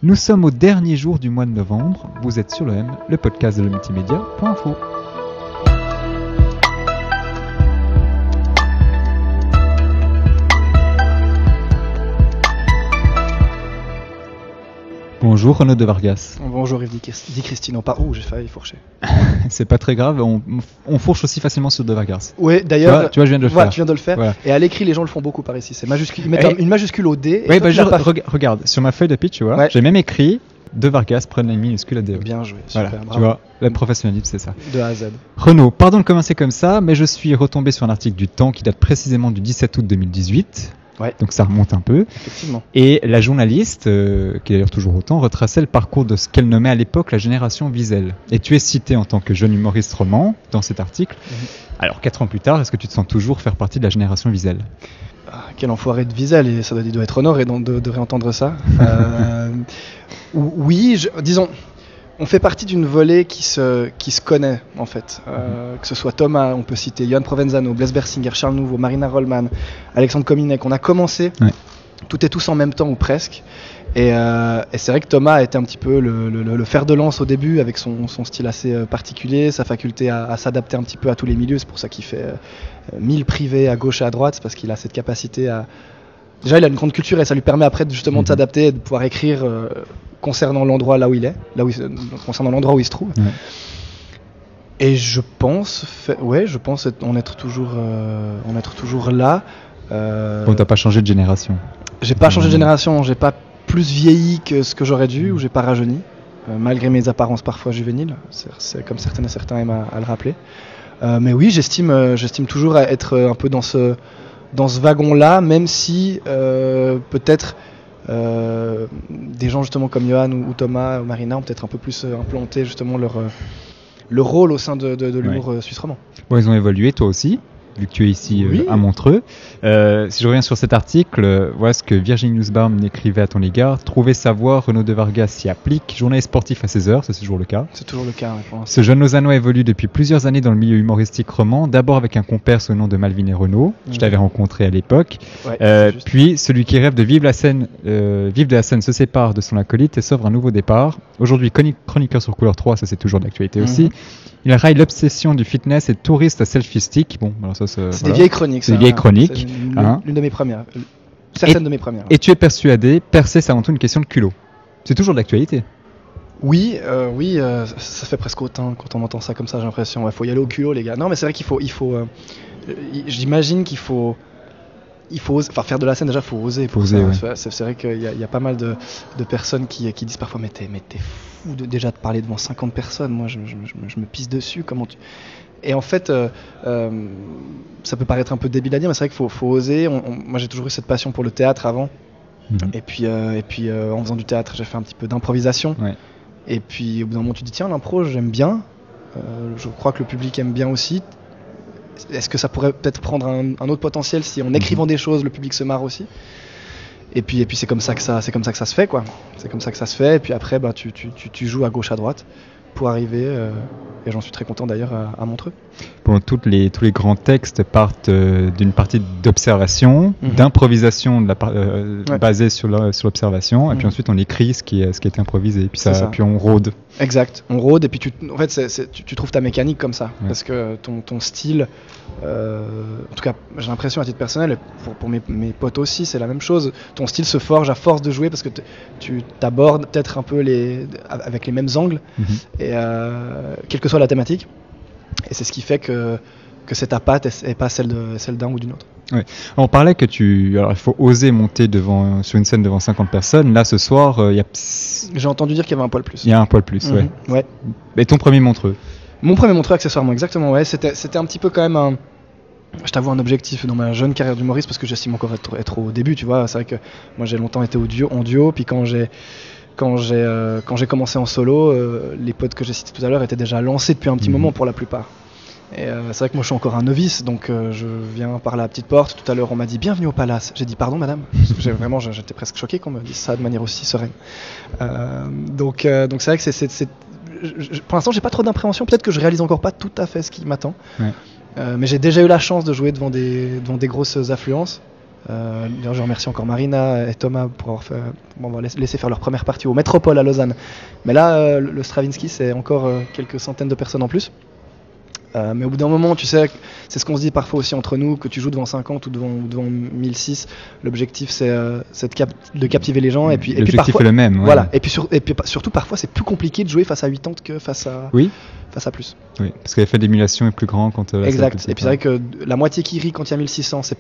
Nous sommes au dernier jour du mois de novembre. Vous êtes sur le M, le podcast de le multimédia.info. Bonjour Renaud de Vargas. Bonjour Yves Di Christino. Pas j'ai failli fourcher. C'est pas très grave, on fourche aussi facilement sur de Vargas. Oui, d'ailleurs. Tu vois, je viens de le faire. Tu viens de le faire. Voilà. Et à l'écrit, les gens le font beaucoup par ici. C'est majuscule. Ils mettent une majuscule au D. Oui, regarde, sur ma feuille de pitch, tu vois, j'ai même écrit de Vargas, prennent la minuscule à D. Bien joué, super. Voilà, tu vois, le professionnalisme, c'est ça. De A à Z. Renaud, pardon de commencer comme ça, mais je suis retombé sur un article du Temps qui date précisément du 17 août 2018. Ouais. Donc ça remonte un peu. Effectivement. Et la journaliste, qui est d'ailleurs toujours autant, retraçait le parcours de ce qu'elle nommait à l'époque la génération Wiesel. Et tu es cité en tant que jeune humoriste roman dans cet article. Alors 4 ans plus tard, est-ce que tu te sens toujours faire partie de la génération Wiesel ? Quel enfoiré de Wiesel, et ça doit être honoré de réentendre ça. Oui, disons, on fait partie d'une volée qui se connaît en fait. Que ce soit Thomas, on peut citer Johan Provenzano, Blaise Bersinger, Charles Nouveau, Marina Rollman, Alexandre Kominek. On a commencé tout et tous en même temps ou presque. Et c'est vrai que Thomas a été un petit peu le fer de lance au début avec son style assez particulier, sa faculté à s'adapter un petit peu à tous les milieux. C'est pour ça qu'il fait 1000 privés à gauche et à droite, c'est parce qu'il a cette capacité à... Déjà, il a une grande culture et ça lui permet après justement de s'adapter et de pouvoir écrire concernant l'endroit là où il est, concernant l'endroit où il se trouve. Ouais. Et je pense en être toujours là. Bon, t'as pas changé de génération. J'ai pas changé de génération, j'ai pas plus vieilli que ce que j'aurais dû, ou j'ai pas rajeuni, malgré mes apparences parfois juvéniles. C'est comme certaines et certains aiment à le rappeler. Mais oui, j'estime toujours être un peu dans ce wagon-là, même si peut-être des gens justement comme Johan ou Thomas ou Marina ont peut-être un peu plus implanté justement leur rôle au sein de l'humour suisse roman. Bon, ils ont évolué, toi aussi, vu que tu es ici à Montreux. Si je reviens sur cet article, voilà ce que Virginie Nussbaum écrivait à ton égard. Trouver sa voix, Renaud de Vargas s'y applique. Journaliste sportif à 16h, ça c'est toujours le cas. C'est toujours le cas, oui. Ce jeune Lausannois évolue depuis plusieurs années dans le milieu humoristique roman, d'abord avec un compère sous le nom de Malvin et Renaud. Je t'avais rencontré à l'époque. Puis celui qui rêve de vivre de la scène se sépare de son acolyte et s'offre un nouveau départ. Aujourd'hui chroniqueur sur Couleur 3, ça c'est toujours d'actualité aussi. Il raille l'obsession du fitness et touriste à selfie-stick. Bon, alors ça, c'est des vieilles chroniques. C'est des vieilles chroniques. L'une de mes premières. Certaines de mes premières. Et tu es persuadé, percer, c'est avant tout une question de culot. C'est toujours d'actualité. Oui, ça fait presque autant quand on entend ça comme ça, j'ai l'impression. Il faut y aller au culot, les gars. Non, mais c'est vrai qu'il faut j'imagine qu'il faut oser, enfin faire de la scène déjà, faut oser. C'est vrai qu'il y a pas mal de personnes qui disent parfois mais t'es fou déjà de parler devant 50 personnes. Moi, je me pisse dessus. Comment tu... Et en fait, ça peut paraître un peu débile à dire, mais c'est vrai qu'il faut oser. Moi, j'ai toujours eu cette passion pour le théâtre avant. Et puis, en faisant du théâtre, j'ai fait un petit peu d'improvisation. Ouais. Et puis, au bout d'un moment, tu te dis tiens, l'impro, j'aime bien. Je crois que le public aime bien aussi. Est-ce que ça pourrait peut-être prendre un autre potentiel si en écrivant des choses, le public se marre aussi? Et puis c'est comme ça que ça se fait, quoi. C'est comme ça que ça se fait. Et puis après, tu joues à gauche, à droite pour arriver. Et j'en suis très content d'ailleurs à Montreux. Bon, tous les grands textes partent d'une partie d'observation, d'improvisation basée sur l'observation, et puis ensuite on écrit ce qui est improvisé, et puis puis on rôde. Exact, on rôde, et puis en fait tu trouves ta mécanique comme ça, parce que ton style, en tout cas j'ai l'impression à titre personnel, et pour mes potes aussi c'est la même chose, ton style se forge à force de jouer, parce que tu t'abordes peut-être un peu avec les mêmes angles, et quelle que soit la thématique. Et c'est ce qui fait que c'est ta patte et pas celle d'un ou d'une autre. Ouais. On parlait que il faut oser monter sur une scène devant 50 personnes. Là, ce soir, j'ai entendu dire qu'il y avait un poil plus. Il y a un poil plus, ouais. Et ton premier Montreux? Mon premier Montreux, accessoirement, exactement, ouais. C'était un petit peu quand même je t'avoue, un objectif dans ma jeune carrière d'humoriste, parce que j'estime encore être au début, tu vois. C'est vrai que moi, j'ai longtemps été en duo, puis quand j'ai commencé en solo, les potes que j'ai cités tout à l'heure étaient déjà lancés depuis un petit moment pour la plupart. Et c'est vrai que moi je suis encore un novice, donc je viens par la petite porte. Tout à l'heure on m'a dit bienvenue au Palace. J'ai dit pardon madame, parce que j'étais presque choqué qu'on me dise ça de manière aussi sereine. Donc c'est vrai que pour l'instant j'ai pas trop d'impréhension, peut-être que je réalise encore pas tout à fait ce qui m'attend. Mais j'ai déjà eu la chance de jouer devant des grosses affluences. D'ailleurs, je remercie encore Marina et Thomas pour m'avoir laissé faire leur première partie au Métropole à Lausanne. Mais là, le Stravinsky, c'est encore quelques centaines de personnes en plus. Mais au bout d'un moment, tu sais, c'est ce qu'on se dit parfois aussi entre nous, que tu joues devant 50 ou devant 1006, l'objectif c'est de captiver les gens. Et puis l'objectif est le même. Ouais. Voilà. Et puis surtout, parfois, c'est plus compliqué de jouer face à 80 que face à plus. Oui, parce que l'effet d'émulation est plus grand quand. Exact. Et puis c'est vrai que la moitié qui rit quand il y a 1600, c'est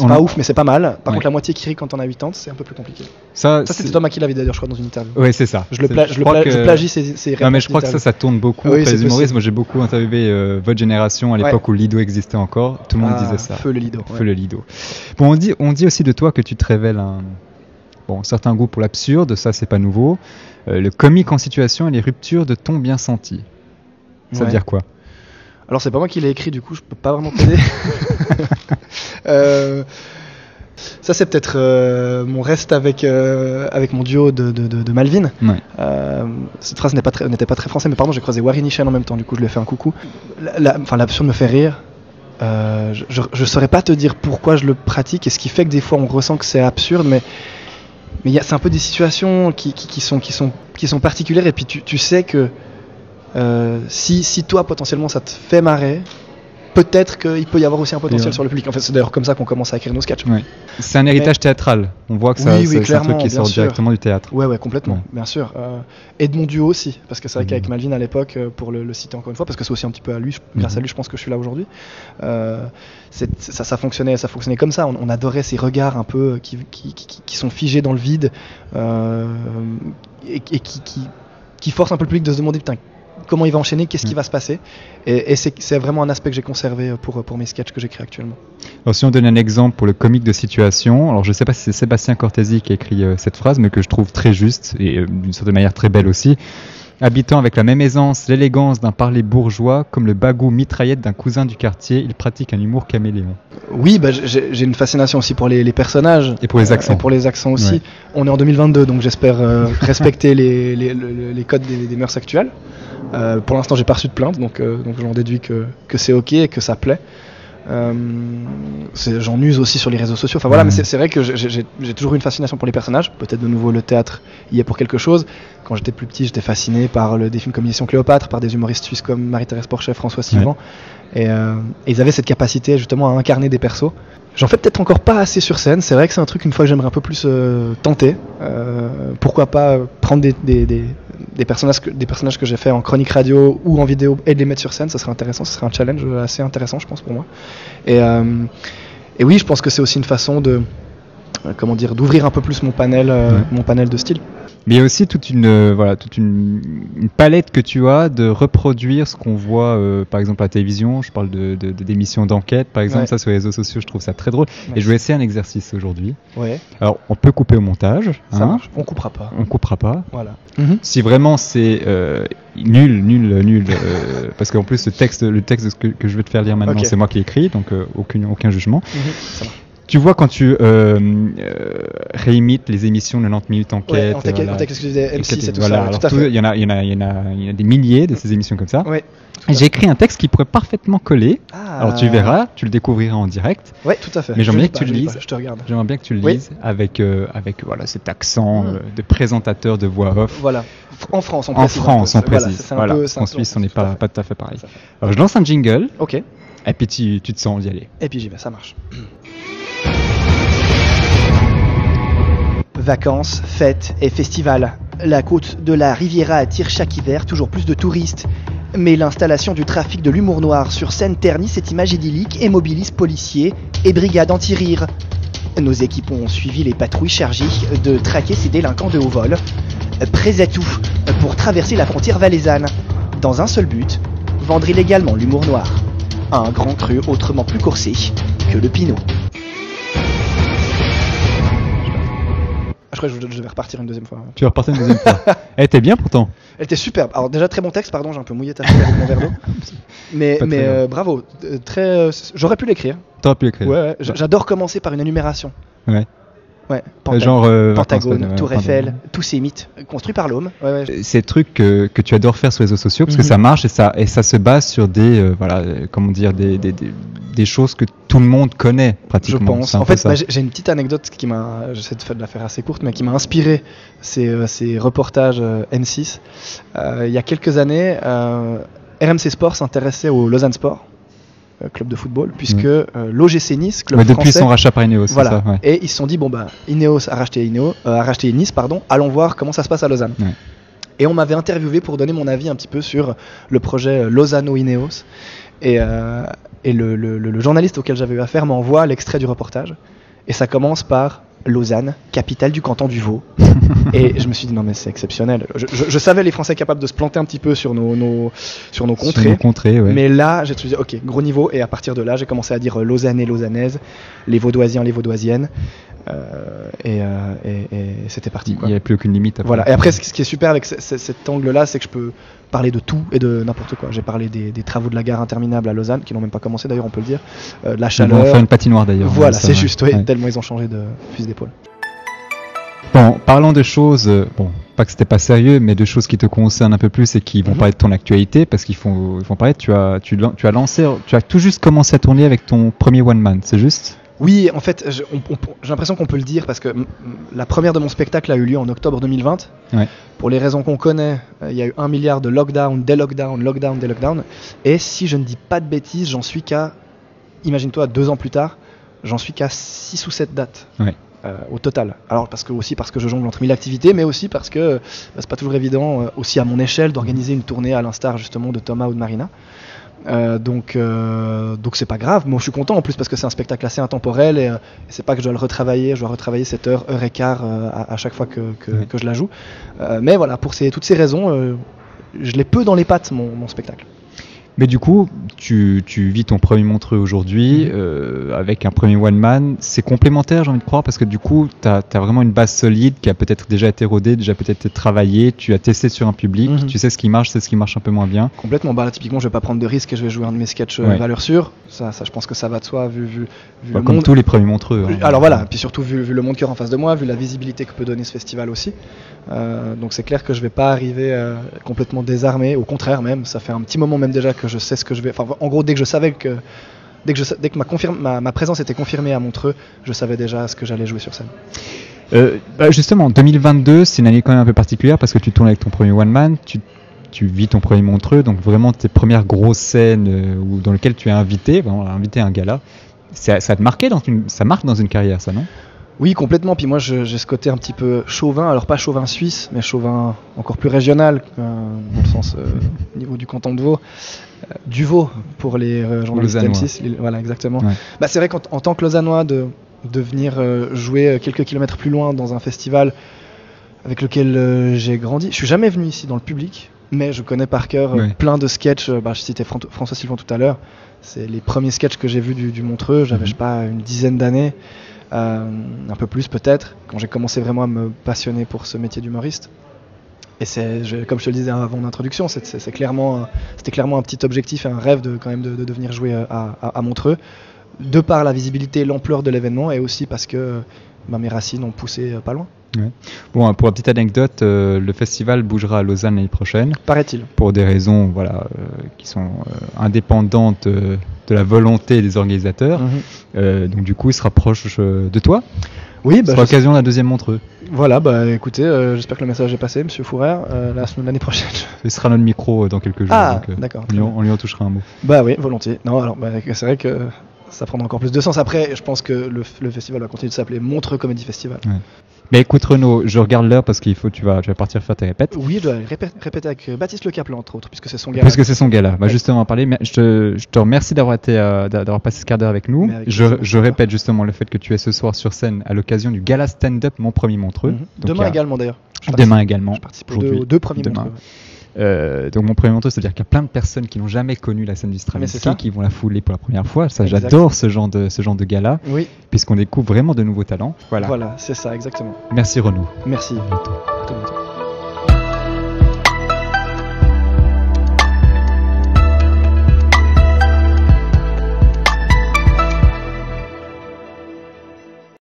pas ouf, mais c'est pas mal. Par contre, la moitié qui rit quand on a 80, c'est un peu plus compliqué. Ça c'était Thomas qui l'avait d'ailleurs, je crois, dans une interview. Oui, c'est ça. Je plagie ses réponses. Non, mais je crois que ça tourne beaucoup auprès des humoristes. Moi, j'ai beaucoup interviewé votre génération à l'époque où Lido existait encore. Tout le monde disait ça. Feu le Lido. Feu le Lido. Bon, on dit aussi de toi que tu te révèles un certain goût pour l'absurde. Ça, c'est pas nouveau. Le comique en situation et les ruptures de ton bien senti. Ça veut dire quoi? Alors c'est pas moi qui l'ai écrit, du coup je peux pas vraiment t'aider. Ça c'est peut-être mon reste avec mon duo de Malvin. Ouais. Cette phrase n'était pas très français, mais pardon, j'ai croisé Warren Nichen en même temps, du coup je lui ai fait un coucou. L'absurde me fait rire. Je saurais pas te dire pourquoi je le pratique et ce qui fait que des fois on ressent que c'est absurde, mais c'est un peu des situations qui sont particulières, et puis tu sais que si toi potentiellement ça te fait marrer, peut-être qu'il peut y avoir aussi un potentiel sur le public. En fait, c'est d'ailleurs comme ça qu'on commence à écrire nos sketchs. Ouais. C'est un héritage théâtral. On voit que c'est un truc qui sort directement du théâtre. Ouais, complètement, bien sûr. Et de mon duo aussi, parce que c'est vrai qu'avec Malvin à l'époque, pour le citer encore une fois, parce que c'est aussi un petit peu à lui, grâce à lui, je pense que je suis là aujourd'hui. Ça fonctionnait comme ça. On adorait ces regards un peu qui sont figés dans le vide et qui forcent un peu le public de se demander putain, comment il va enchaîner, qu'est-ce qui va se passer, et c'est vraiment un aspect que j'ai conservé pour mes sketchs que j'écris actuellement. Alors si on donne un exemple pour le comique de situation, alors je ne sais pas si c'est Sébastien Cortési qui a écrit cette phrase, mais que je trouve très juste et d'une certaine manière très belle aussi. Habitant avec la même aisance, l'élégance d'un parler bourgeois, comme le bagou mitraillette d'un cousin du quartier, il pratique un humour caméléon. Oui, j'ai une fascination aussi pour les personnages. Et pour les accents. Et pour les accents aussi. Ouais. On est en 2022, donc j'espère respecter les codes des mœurs actuelles. Pour l'instant, j'ai pas reçu de plainte, donc j'en déduis que c'est ok et que ça plaît. J'en use aussi sur les réseaux sociaux. Enfin voilà, mais c'est vrai que j'ai toujours eu une fascination pour les personnages. Peut-être de nouveau le théâtre y est pour quelque chose. Quand j'étais plus petit, j'étais fasciné par des films comme Mission Cléopâtre, par des humoristes suisses comme Marie-Thérèse Porchet, François Sylvain. Et ils avaient cette capacité justement à incarner des persos. J'en fais peut-être encore pas assez sur scène. C'est vrai que c'est un truc une fois que j'aimerais un peu plus tenter. Pourquoi pas prendre des personnages que j'ai fait en chronique radio ou en vidéo et de les mettre sur scène. Ça serait intéressant, ce serait un challenge assez intéressant, je pense, pour moi. Et oui, je pense que c'est aussi une façon d'ouvrir un peu plus mon panel de style. Mais il y a aussi toute une palette que tu as de reproduire ce qu'on voit par exemple à la télévision. Je parle d'émissions d'enquête par exemple, ça sur les réseaux sociaux, je trouve ça très drôle. Merci. Et je vais essayer un exercice aujourd'hui. Ouais. Alors on peut couper au montage. Ça marche. On coupera pas. Voilà. Si vraiment c'est nul, parce qu'en plus le texte que je vais te faire lire maintenant, c'est moi qui l'ai écrit, donc aucun jugement. Ça marche. Tu vois, quand tu réimites les émissions de 90 minutes enquête, en texte que M6 et tout ça. Il y en a des milliers de ces émissions comme ça. Ouais, j'ai écrit un texte qui pourrait parfaitement coller. Alors tu verras, tu le découvriras en direct. Oui, tout à fait. Mais j'aimerais bien que tu le lises. Je te regarde. J'aimerais bien que tu le lises avec cet accent de présentateur de voix off. Voilà. En France, on précise. En Suisse, on n'est pas tout à fait pareil. Alors je lance un jingle. Ok. Et puis tu te sens d'y aller. Et puis j'y vais, ça marche. Vacances, fêtes et festivals. La côte de la Riviera attire chaque hiver toujours plus de touristes. Mais l'installation du trafic de l'humour noir sur scène ternit cette image idyllique et mobilise policiers et brigades anti-rire. Nos équipes ont suivi les patrouilles chargées de traquer ces délinquants de haut vol. Prêts à tout pour traverser la frontière valaisanne. Dans un seul but, vendre illégalement l'humour noir. Un grand cru autrement plus corsé que le Pinot. Je crois que je devais repartir une deuxième fois. Tu vas repartir une deuxième fois. Elle était bien pourtant. Elle était superbe. Alors déjà très bon texte, pardon, j'ai un peu mouillé ta feuille avec mon verre d'eau. Mais bravo, j'aurais pu l'écrire. T'aurais pu l'écrire. Ouais. J'adore commencer par une énumération. Ouais. Ouais, Pentagone, Tour Eiffel, tous ces mythes construits par l'homme. Ces trucs que tu adores faire sur les réseaux sociaux parce que ça marche et ça se base sur des comment dire des choses que tout le monde connaît pratiquement. Je pense. En fait, j'ai une petite anecdote qui m'a, j'essaie de la faire assez courte, mais qui m'a inspiré ces reportages M6. Il y a quelques années, RMC Sport s'intéressait au Lausanne Sport. Club de football, puisque l'OGC Nice, club français, depuis son rachat par Ineos, voilà. C'est ça, ouais. Et ils se sont dit Ineos a racheté Nice, allons voir comment ça se passe à Lausanne. Ouais. Et on m'avait interviewé pour donner mon avis un petit peu sur le projet Lausanne-Ineos. Et le journaliste auquel j'avais eu affaire m'envoie l'extrait du reportage. Et ça commence par Lausanne, capitale du canton du Vaud. Et je me suis dit non mais c'est exceptionnel. Je savais les Français capables de se planter un petit peu sur nos contrées, ouais. Mais là j'ai dit ok, gros niveau, et à partir de là j'ai commencé à dire Lausannais, Lausannaises, les Vaudoisiens, les Vaudoisiennes, et c'était parti, quoi. Il n'y avait plus aucune limite après. Voilà. Et après ce qui est super avec cet angle là, c'est que je peux parler de tout et de n'importe quoi. J'ai parlé des travaux de la gare interminable à Lausanne, qui n'ont même pas commencé d'ailleurs, on peut le dire, la chaleur. On va faire une patinoire d'ailleurs. Voilà, c'est juste, ouais. Tellement ils ont changé de fusil d'épaule. Bon, parlons de choses, pas que c'était pas sérieux, mais de choses qui te concernent un peu plus et qui vont parler de ton actualité, parce qu'ils vont parler. Tu as tout juste commencé à tourner avec ton premier one man, c'est juste? Oui, en fait, j'ai l'impression qu'on peut le dire parce que la première de mon spectacle a eu lieu en octobre 2020. Ouais. Pour les raisons qu'on connaît, il y a eu 1 milliard de lockdown, lockdown. Et si je ne dis pas de bêtises, j'en suis qu'à, imagine-toi, 2 ans plus tard, j'en suis qu'à 6 ou 7 dates. Ouais. Au total. Alors parce que je jongle entre 1000 activités, mais aussi parce que c'est pas toujours évident, aussi à mon échelle, d'organiser une tournée à l'instar justement de Thomas ou de Marina. Donc c'est pas grave. Moi je suis content en plus parce que c'est un spectacle assez intemporel et c'est pas que je dois le retravailler. Je dois retravailler cette heure et quart à chaque fois que je la joue. Mais voilà, pour toutes ces raisons, je l'ai peu dans les pattes mon spectacle. Mais du coup, tu vis ton premier Montreux aujourd'hui avec un premier one man. C'est complémentaire, j'ai envie de croire, parce que du coup, tu as vraiment une base solide qui a peut-être déjà été rodée, déjà peut-être été travaillée. Tu as testé sur un public, tu sais ce qui marche, c'est ce qui marche un peu moins bien. Complètement. Là, typiquement, je vais pas prendre de risques et je vais jouer un de mes sketchs valeur sûre. Ça, je pense que ça va de soi vu le comme monde. tous les premiers Montreux. Hein. Alors voilà, puis surtout vu le monde cœur en face de moi, vu la visibilité que peut donner ce festival aussi. Donc c'est clair que je vais pas arriver complètement désarmé. Au contraire même, ça fait un petit moment même déjà que je sais ce que je vais. Enfin, en gros, dès que ma présence était confirmée à Montreux, je savais déjà ce que j'allais jouer sur scène. Justement, 2022, c'est une année quand même un peu particulière parce que tu tournes avec ton premier one man, tu vis ton premier Montreux, donc vraiment tes premières grosses scènes dans lesquelles tu es invité à un gala. Ça te marque ça marque dans une carrière, ça, non ? Oui, complètement. Puis moi, j'ai ce côté un petit peu chauvin. Alors pas chauvin suisse, mais chauvin encore plus régional, dans le sens au niveau du canton de Vaud. Du Vaud pour les journalistes M6. Voilà, exactement. Ouais. C'est vrai qu'en tant que Lausannois, de venir jouer quelques kilomètres plus loin dans un festival avec lequel j'ai grandi. Je suis jamais venu ici dans le public, mais je connais par cœur plein de sketchs. Je citais François Sylvain tout à l'heure. C'est les premiers sketchs que j'ai vus du Montreux. J'avais, je sais pas, une dizaine d'années. Un peu plus peut-être, quand j'ai commencé vraiment à me passionner pour ce métier d'humoriste. Et comme je te le disais avant l'introduction, c'était clairement un petit objectif et un rêve de venir jouer à Montreux, de par la visibilité et l'ampleur de l'événement, et aussi parce que mes racines ont poussé pas loin. Ouais. Bon, pour la petite anecdote, le festival bougera à Lausanne l'année prochaine. Paraît-il. Pour des raisons qui sont indépendantes de la volonté des organisateurs. Donc du coup, il se rapproche de toi. Oui, c'est l'occasion d'un deuxième Montreux. Voilà, écoutez, j'espère que le message est passé, Monsieur Fourer, l'année prochaine. Ce sera notre micro dans quelques jours. Ah, donc, d'accord. On lui en touchera un mot. Oui, volontiers. Non, alors, c'est vrai que ça prendra encore plus de sens. Après, je pense que le festival va continuer de s'appeler Montreux Comedy Festival. Ouais. Mais écoute Renaud, je regarde l'heure parce qu'il faut tu vas partir faire tes répètes. Oui, je dois répéter avec Baptiste Le Caplan entre autres, puisque c'est son gala. Puisque c'est son gala. Justement, on va parler. Mais je te remercie d'avoir passé ce quart d'heure avec nous. Je répète justement le fait que tu es ce soir sur scène à l'occasion du gala stand-up Mon Premier Montreux. Demain également d'ailleurs. Demain également. Je participe aux deux premiers Montreux. Donc Mon Premier Montreux, c'est-à-dire qu'il y a plein de personnes qui n'ont jamais connu la scène du Stravinsky qui vont la fouler pour la première fois. Ça, exact. J'adore ce genre de gala, puisqu'on découvre vraiment de nouveaux talents. Voilà, c'est ça, exactement. Merci Renaud. Merci. À bientôt.